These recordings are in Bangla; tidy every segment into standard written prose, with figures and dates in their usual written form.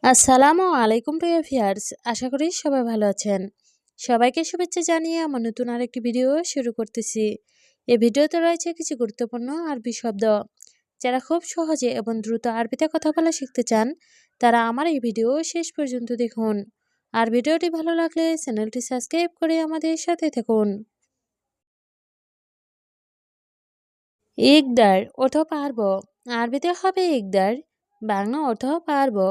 আসসালামু আলাইকুম প্রিয় ভিউয়ার্স, আশা করি সবাই ভালো আছেন। সবাইকে শুভেচ্ছা জানিয়ে আমার নতুন আরেকটি ভিডিও শুরু করতেছি। এই ভিডিওতে রয়েছে কিছু গুরুত্বপূর্ণ আরবি শব্দ। যারা খুব সহজে এবং দ্রুত আরবিতে কথা বলা শিখতে চান, তারা আমার এই ভিডিও শেষ পর্যন্ত দেখুন। আর ভিডিওটি ভালো লাগলে চ্যানেলটি সাবস্ক্রাইব করে আমাদের সাথে থাকুন। ইকদার অর্থ পারবো। আরবিতে হবে ইকদার, বাংলা অর্থ পারবো।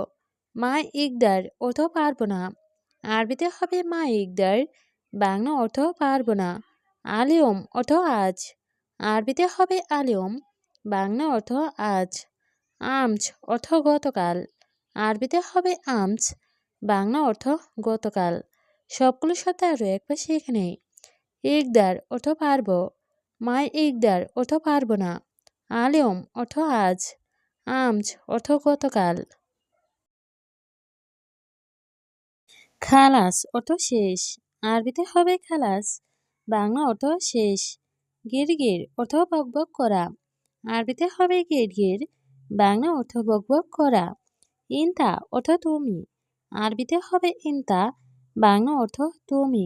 মা ইকদার অর্থ পারবো না। আরবিতে হবে মা ইকদার, বাংলা অর্থ পারবো না। আলিয়ম অর্থ আজ। আরবিতে হবে আলিয়ম, বাংলা অর্থ আজ। আমচ অর্থ গতকাল। আরবিতে হবে আমচ, বাংলা অর্থ গতকাল। সবগুলো সাথে আরও একবার শিখে নেই। ইকদার অর্থ পারবো, মাই ইকদার অর্থ পারবো না। আলিয়ম অর্থ আজ, আমচ অর্থ গতকাল। খালাস অর্থ শেষ। আরবিতে হবে খালাস, বাংলা অর্থ শেষ। গিরগির অর্থ বকবক করা। আরবিতে হবে গিরগির, বাংলা অর্থ বকবক করা। ইনতা অর্থ তুমি। আরবিতে হবে ইনতা, বাংলা অর্থ তুমি।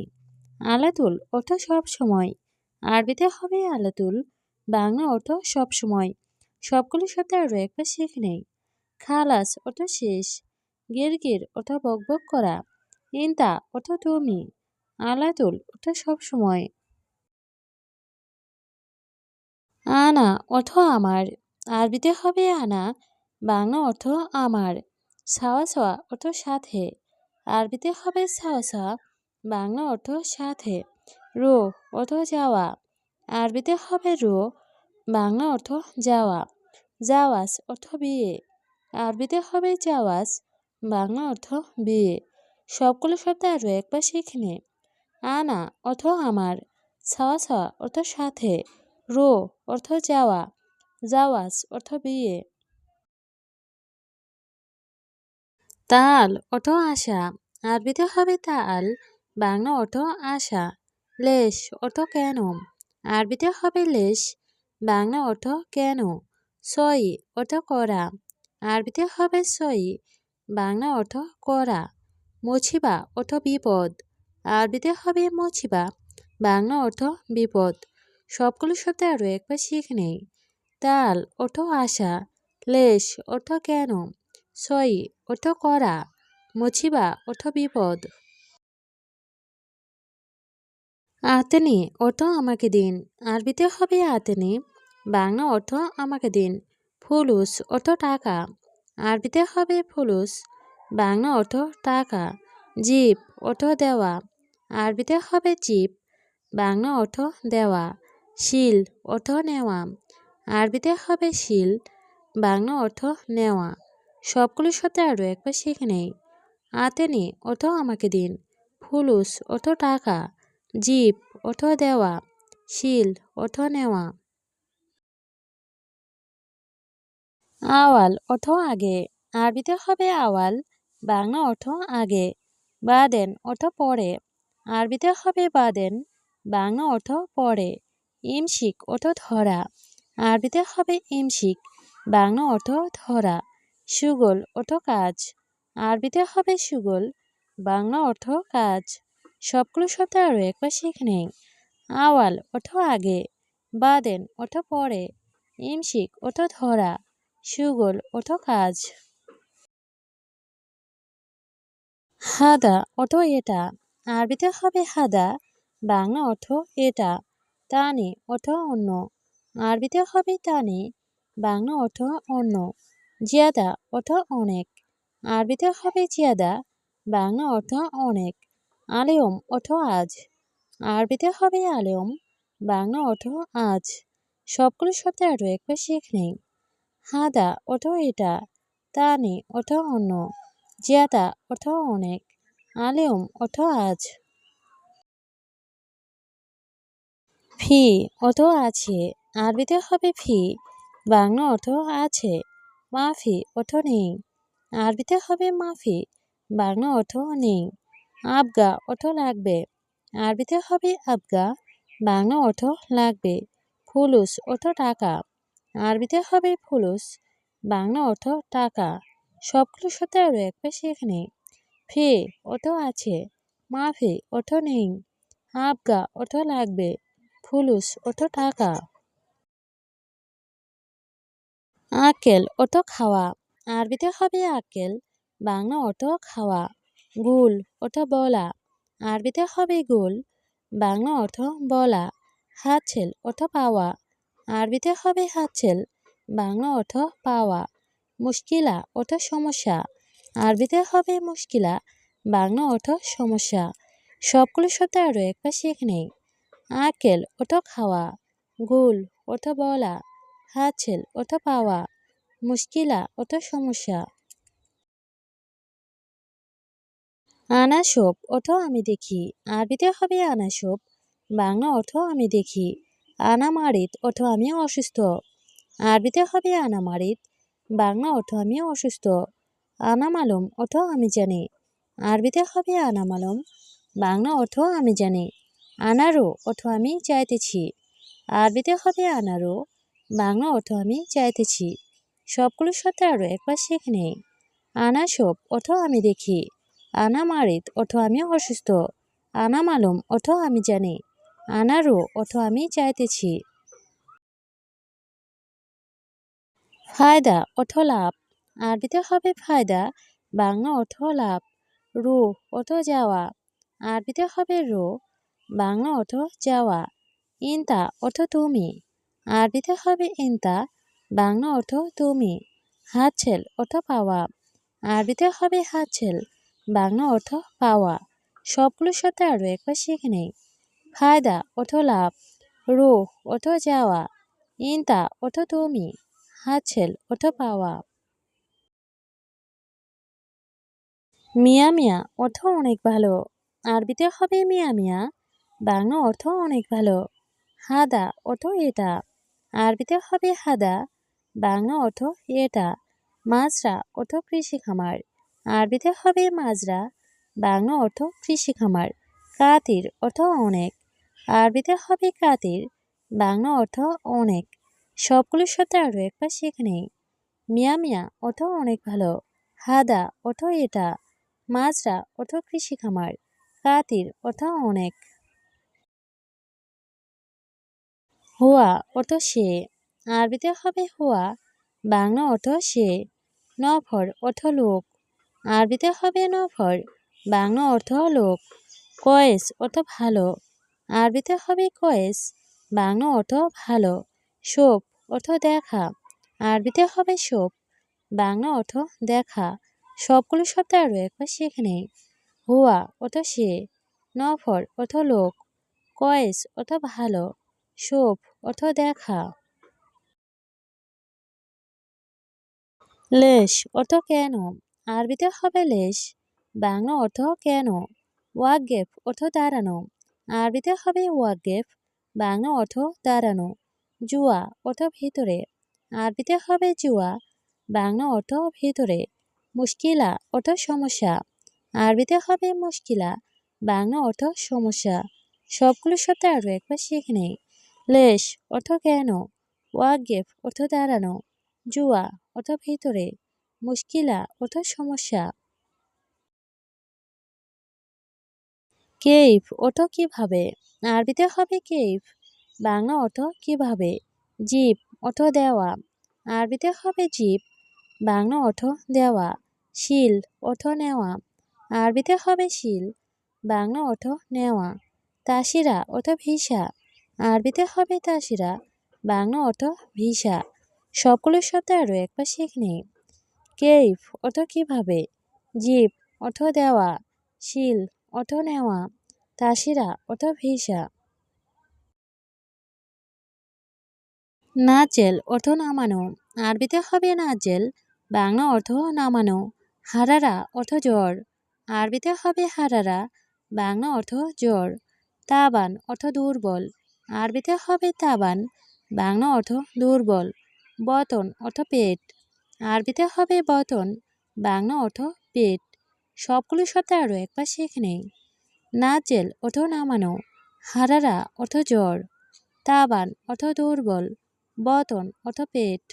আলাতুল অর্থ সব সময়। আরবিতে হবে আলাতুল, বাংলা অর্থ সব সময়। সবগুলো সাথে আরও একবার শিখে নেই। খালাস অর্থ শেষ। গিরগির অর্থ বকবক করা। ইনতা অর্থ তুমি। আলাতুল অর্থ সব সময়। আনা অর্থ আমার। আরবিতে হবে আনা, বাংলা অর্থ আমার। সাওয়া সাওয়া অর্থ সাথে। আরবিতে হবে সাওয়া সাওয়া, বাংলা অর্থ সাথে। রো অর্থ যাওয়া। আরবিতে হবে রো, বাংলা অর্থ যাওয়া। জাওয়াজ অর্থ বিয়ে। আরবিতে হবে জাওয়াজ, বাংলা অর্থ বিয়ে। সবগুলো শব্দ আরও একবার শিখে নে। আনা অর্থ আমার, সাওয়া সাওয়া অর্থ সাথে, রো অর্থ যাওয়া, জাওয়াজ অর্থ বিয়ে। তাল অর্থ আশা। আরবিতে হবে তাল, বাংলা অর্থ আশা। লেশ অর্থ কেন। আরবিতে হবে লেশ, বাংলা অর্থ কেন। সই অর্থ করা। আরবিতে হবে সই, বাংলা অর্থ করা। মুছিবা অর্থ বিপদ। আরবিতে হবে মুছিবা, বাংলা অর্থ বিপদ। সবগুলো শব্দ আরও একবার শিখে নেই। তাল অর্থ আশা, লেশ অর্থ কেন, সই অর্থ করা, মুছিবা অর্থ বিপদ। আতেনি অর্থ আমাকে দিন। আরবিতে হবে আতেনি, বাংলা অর্থ আমাকে দিন। ফুলুস অর্থ টাকা। আরবিতে হবে ফুলুস, বাংলা অর্থ টাকা। জিপ অর্থ দেওয়া। আরবিতে হবে জিপ, বাংলা অর্থ দেওয়া। শিল অর্থ নেওয়া। আরবিতে হবে শিল, বাংলা অর্থ নেওয়া। সবগুলো সাথে আরও একবার শিখে নেই। আতেনি অর্থ আমাকে দিন, ফুলুস অর্থ টাকা, জিপ অর্থ দেওয়া, শিল অর্থ নেওয়া। আওয়াল অর্থ আগে। আরবিতে হবে আওয়াল, বাংলা অর্থ আগে। বাদেন অর্থ পরে। আরবিতে হবে বাদেন, বাংলা অর্থ পরে। ইমসিক অর্থ ধরা। আরবিতে হবে ইমসিক, বাংলা অর্থ ধরা। সুগল অর্থ কাজ। আরবিতে হবে সুগল, বাংলা অর্থ কাজ। সবগুলো শব্দ আরও একবার শিখে নেই। আওয়াল অর্থ আগে, বাদেন অর্থ পরে, ইমসিক অর্থ ধরা, সুগল অর্থ কাজ। হাদা অর্থ এটা। আরবিতে হবে হাদা, বাংলা অর্থ এটা। তানি অর্থ অন্য। আরবিতে হবে তানি, বাংলা অর্থ অন্য। জিয়াদা অর্থ অনেক। আরবিতে হবে জিয়াদা, বাংলা অর্থ অনেক। আলিয়ম অর্থ আজ। আরবিতে হবে আলিয়ম, বাংলা অর্থ আজ। সবগুলো শব্দ আরও একবার শিখে নেই। হাদা অর্থ এটা, তানি অর্থ অন্য, জিয়াদা অর্থ অনেক, আলিয়ম অর্থ আজ। ফি অর্থ আছে। আরবিতে হবে ফি, বাংলা অর্থ আছে। মাফি অর্থ নেই। আরবিতে হবে মাফি, বাংলা অর্থ নেই। আবগা অর্থ লাগবে। আরবিতে হবে আবগা, বাংলা অর্থ লাগবে। ফুলুস অর্থ টাকা। আরবিতে হবে ফুলুস, বাংলা অর্থ টাকা। সবগুলোর সাথে আরও একবার শিখে নেই। ফে অর্থ আছে, মাফি অর্থ নেই, আবগা অর্থ লাগবে, ফুলুস অর্থ টাকা। আক্কেল অর্থ খাওয়া, আরবিতে হবে আক্কেল, বাংলা অর্থ খাওয়া। গুল অর্থ বলা, আরবিতে হবে গুল, বাংলা অর্থ বলা। হাতছেল অর্থ পাওয়া, আরবিতে হবে হাতছেল, বাংলা অর্থ পাওয়া। মুশকিলা অর্থ সমস্যা, আরবিতে হবে মুশকিলা, বাংলা অর্থ সমস্যা। সবগুলোর সাথে আরও একবার শিখে নেই। আক্কেল অর্থ খাওয়া, গুল অর্থ বলা, হাতছেল অর্থ পাওয়া, মুশকিলা অর্থ সমস্যা। আনাসব অর্থ আমি দেখি, আরবিতে হবে আনাসব, বাংলা অর্থ আমি দেখি। আনামারিত অর্থ আমি অসুস্থ, আরবিতে হবে আনামারিত, বাংলা অর্থ আমি অসুস্থ। আনামালুম অর্থ আমি জানি, আরবিতে হবে আনামালুম, বাংলা অর্থ আমি জানি। আনারো অর্থ আমি চাইতেছি, আরবিতে হবে আনারো, বাংলা অর্থ আমি চাইতেছি। সবগুলোর সাথে আরও একবার শিখে নেই। আনাসব অর্থ আমি দেখি, আনামারিত অর্থ আমি অসুস্থ, আনামালুম অর্থ আমি জানি, আনারো অর্থ আমি চাইতেছি। ফায়দা অর্থ লাভ, আরবিতে হবে ফায়দা, বাংলা অর্থ লাভ। রু অর্থ যাওয়া, আরবিতে হবে রো, বাংলা অর্থ যাওয়া। ইনতা অর্থ তুমি, আরবিতে হবে ইনতা, বাংলা অর্থ তুমি। হাতছেল অর্থ পাওয়া, আরবিতে হবে হাতছেল, বাংলা অর্থ পাওয়া। সবগুলোর সাথে আরও একবার শিখে নেই। ফায়দা অর্থ লাভ, রু অর্থ যাওয়া, ইনতা অর্থ তুমি, হাতছেল অর্থ পাওয়া। মিয়া মিয়া অর্থ অনেক ভালো, আরবিতে হবে মিয়া মিয়া, বাংলা অর্থ অনেক ভালো। হাদা অর্থ এটা, আরবিতে হবে হাদা, বাংলা অর্থ এটা। মাজরা অর্থ কৃষি খামার, আরবিতে হবে মাজরা, বাংলা অর্থ কৃষি খামার। কাতির অর্থ অনেক, আরবিতে হবে কাতির, বাংলা অর্থ অনেক। সবগুলোর সাথে আরও একবার শিখে নেই। মিয়া মিয়া অর্থ অনেক ভালো, হাদা অর্থ এটা, মাজরা অর্থ কৃষি খামার, কাতির অর্থ অনেক। হুয়া অর্থ সে, আরবিতে হবে হুয়া, বাংলা অর্থ সে। নফর অর্থ লোক, আরবিতে হবে নফর, বাংলা অর্থ লোক। কয়েস অর্থ ভালো, আরবিতে হবে কয়েস, বাংলা অর্থ ভালো। শোপ অর্থ দেখা, আরবিতে হবে শোপ, বাংলা অর্থ দেখা। সবগুলো শব্দ আরও একবার শিখে নেই। হুয়া অর্থ সে, নফর অর্থ লোক, কয়েস অর্থ ভালো, শোপ অর্থ দেখা। লেশ অর্থ কেন, আরবিতে হবে লেশ, বাংলা অর্থ কেন। ওয়াকগেফ অর্থ দাঁড়ানো, আরবিতে হবে ওয়াকগেফ, বাংলা অর্থ দাঁড়ানো। জুয়া অর্থ ভিতরে, আরবিতে হবে জুয়া, বাংলা অর্থ ভিতরে। মুশকিলা অর্থ সমস্যা, আরবিতে হবে মুশকিলা, বাংলা অর্থ সমস্যা। সবগুলোর সাথে আরও একবার শিখে নেই। লেশ অর্থ কেন, ওয়াকগেফ অর্থ দাঁড়ানো, জুয়া অর্থ ভিতরে, মুশকিলা অর্থ সমস্যা। কেইফ অর্থ কিভাবে, আরবিতে হবে কেইফ, বাংলা অর্থ কিভাবে। জিপ অর্থ দেওয়া, আরবিতে হবে জিপ, বাংলা অর্থ দেওয়া। শিল অর্থ নেওয়া, আরবিতে হবে শিল, বাংলা অর্থ নেওয়া। তাসিরা অর্থ ভিসা, আরবিতে হবে তাসিরা, বাংলা অর্থ ভিসা। সবগুলোর সাথে আরও একবার শিখে নেই। কেইফ অর্থ কিভাবে, জিপ অর্থ দেওয়া, শিল অর্থ নেওয়া, তাসিরা অর্থ ভিসা। নাজেল অর্থ নামানো, আরবিতে হবে নাজেল, বাংলা অর্থ নামানো। হারারা অর্থ জ্বর, আরবিতে হবে হারারা, বাংলা অর্থ জ্বর। তাবান অর্থ দুর্বল, আরবিতে হবে তাবান, বাংলা অর্থ দুর্বল। বতন অর্থ পেট, আরবিতে হবে বতন, বাংলা অর্থ পেট। সবগুলো শব্দ আরও একবার শিখে নেই। নাজেল অর্থ নামানো, হারারা অর্থ জ্বর, তাবান অর্থ দুর্বল, বতন অর্থ পেট।